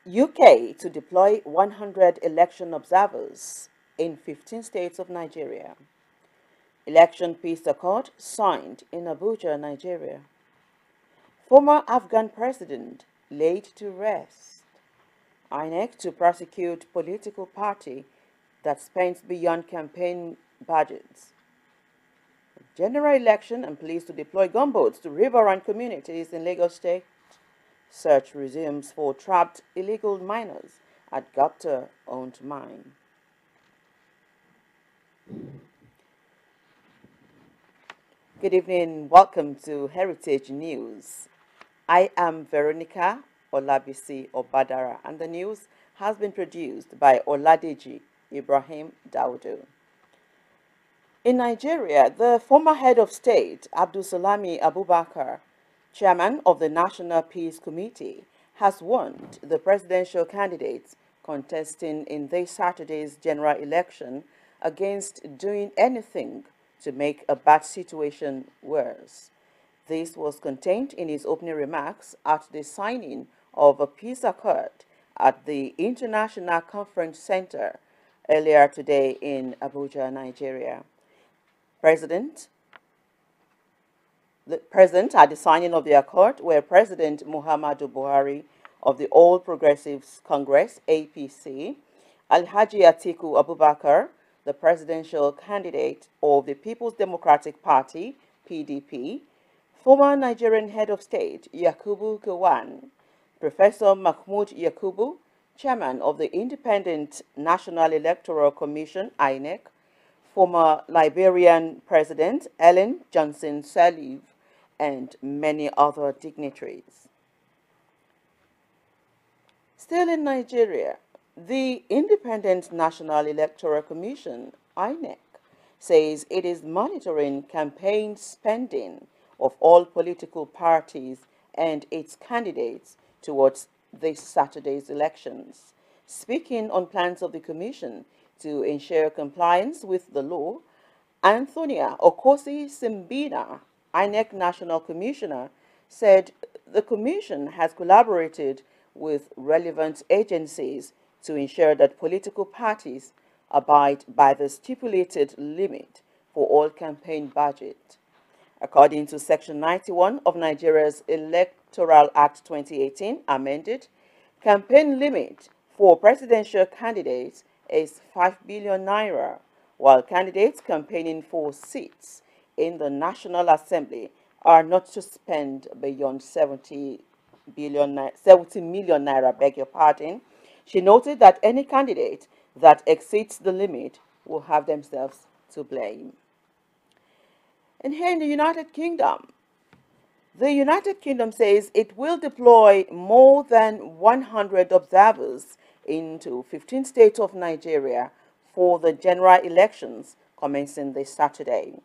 UK to deploy 100 election observers in 15 states of Nigeria. Election peace accord signed in Abuja, Nigeria. Former Afghan president laid to rest. INEC to prosecute political party that spends beyond campaign budgets. General election and police to deploy gunboats to riverine communities in Lagos State. Search resumes for trapped illegal miners at Gupta-owned mine. Good evening. Welcome to Heritage News. I am Veronica Olabisi Obadara, and the news has been produced by Oladeji Ibrahim Daudu. In Nigeria, the former head of state, Abdulsalami Abubakar, chairman of the National Peace Committee, has warned the presidential candidates contesting in this Saturday's general election against doing anything to make a bad situation worse. This was contained in his opening remarks at the signing of a peace accord at the International Conference Center earlier today in Abuja, Nigeria. Present at the signing of the accord were President Muhammadu Buhari of the All Progressives Congress, APC, Alhaji Atiku Abubakar, the presidential candidate of the People's Democratic Party, PDP, former Nigerian head of state, Yakubu Gowon, Professor Mahmoud Yakubu, chairman of the Independent National Electoral Commission, INEC, former Liberian President Ellen Johnson Sirleaf, and many other dignitaries. Still in Nigeria, the Independent National Electoral Commission, INEC, says it is monitoring campaign spending of all political parties and its candidates towards this Saturday's elections. Speaking on plans of the Commission to ensure compliance with the law, Antonia Okosi-Simbina, INEC National Commissioner, said the Commission has collaborated with relevant agencies to ensure that political parties abide by the stipulated limit for all campaign budget. According to Section 91 of Nigeria's Electoral Act 2018, amended, campaign limit for presidential candidates is 5 billion naira, while candidates campaigning for seats in the National Assembly are not to spend beyond 70 million naira, beg your pardon. She noted that any candidate that exceeds the limit will have themselves to blame. And here in the United Kingdom says it will deploy more than 100 observers into 15 states of Nigeria for the general elections commencing this Saturday.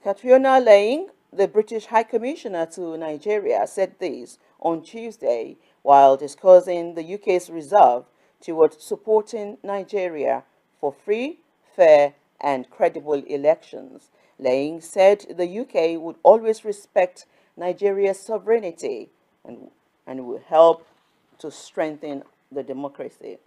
Catriona Laing, the British High Commissioner to Nigeria, said this on Tuesday while discussing the UK's resolve towards supporting Nigeria for free, fair, and credible elections. Laing said the UK would always respect Nigeria's sovereignty and will help to strengthen the democracy.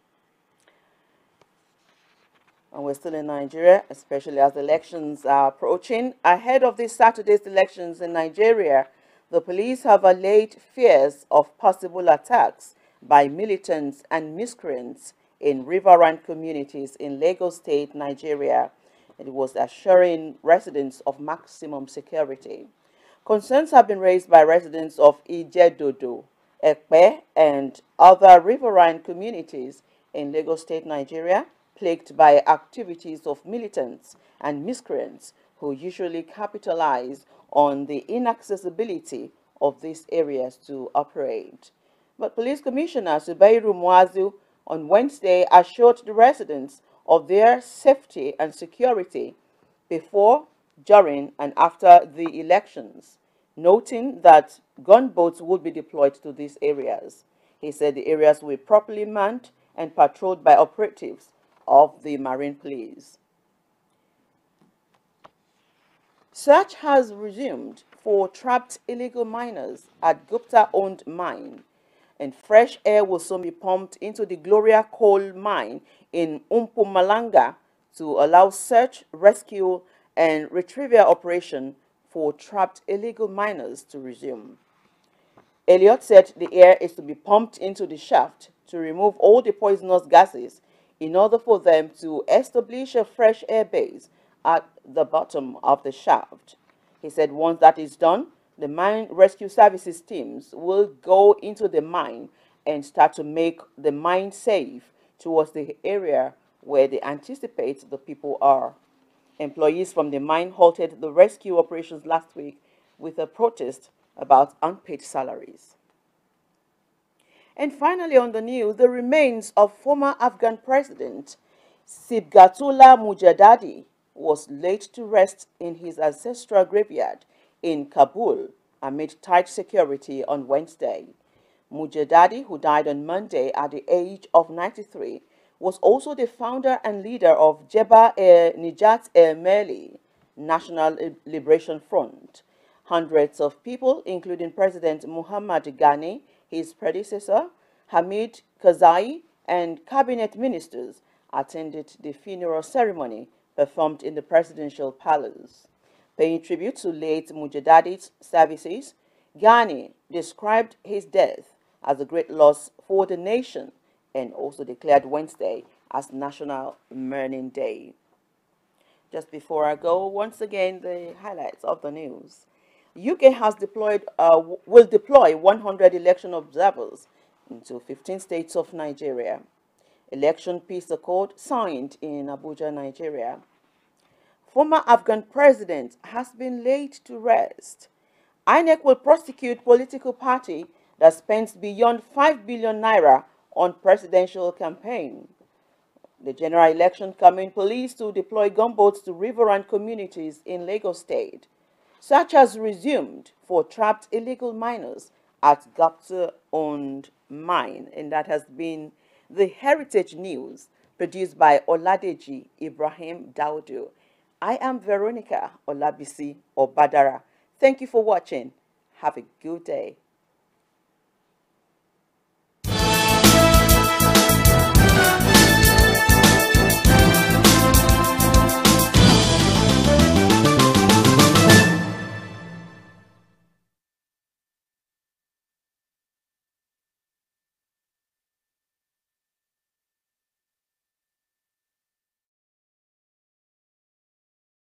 And we're still in Nigeria, especially as elections are approaching. Ahead of this Saturday's elections in Nigeria, the police have allayed fears of possible attacks by militants and miscreants in riverine communities in Lagos State, Nigeria. It was assuring residents of maximum security. Concerns have been raised by residents of Ijedodo, Ekpe, and other riverine communities in Lagos State, Nigeria, plagued by activities of militants and miscreants who usually capitalize on the inaccessibility of these areas to operate. But Police Commissioner Zubairu Muazu on Wednesday assured the residents of their safety and security before, during, and after the elections, noting that gunboats would be deployed to these areas. He said the areas will be properly manned and patrolled by operatives of the Marine Police. Search has resumed for trapped illegal miners at Gupta-owned mine. and fresh air will soon be pumped into the Gloria coal mine in Mpumalanga to allow search, rescue, and retrieval operation for trapped illegal miners to resume. Elliott said the air is to be pumped into the shaft to remove all the poisonous gases in order for them to establish a fresh air base at the bottom of the shaft. He said once that is done, the mine rescue services teams will go into the mine and start to make the mine safe towards the area where they anticipate the people are. Employees from the mine halted the rescue operations last week with a protest about unpaid salaries. And finally on the news, the remains of former Afghan President Sibghatullah Mujahideen was laid to rest in his ancestral graveyard in Kabul amid tight security on Wednesday. Mujahideen, who died on Monday at the age of 93, was also the founder and leader of Jebel-e-Nijat-e-Mali National Liberation Front. Hundreds of people, including President Muhammad Ghani, his predecessor, Hamid Karzai, and cabinet ministers, attended the funeral ceremony performed in the presidential palace. Paying tribute to late Mujahideen's services, Ghani described his death as a great loss for the nation and also declared Wednesday as National Mourning Day. Just before I go, once again, the highlights of the news. UK has will deploy 100 election observers into 15 states of Nigeria. Election peace accord signed in Abuja, Nigeria. Former Afghan president has been laid to rest. INEC will prosecute political party that spends beyond 5 billion naira on presidential campaign. The general election coming, police to deploy gunboats to riverine communities in Lagos State. Search has resumed for trapped illegal miners at Gapta-owned mine, and that has been the Heritage News produced by Oladeji Ibrahim Daudu. I am Veronica Olabisi Obadara. Thank you for watching. Have a good day.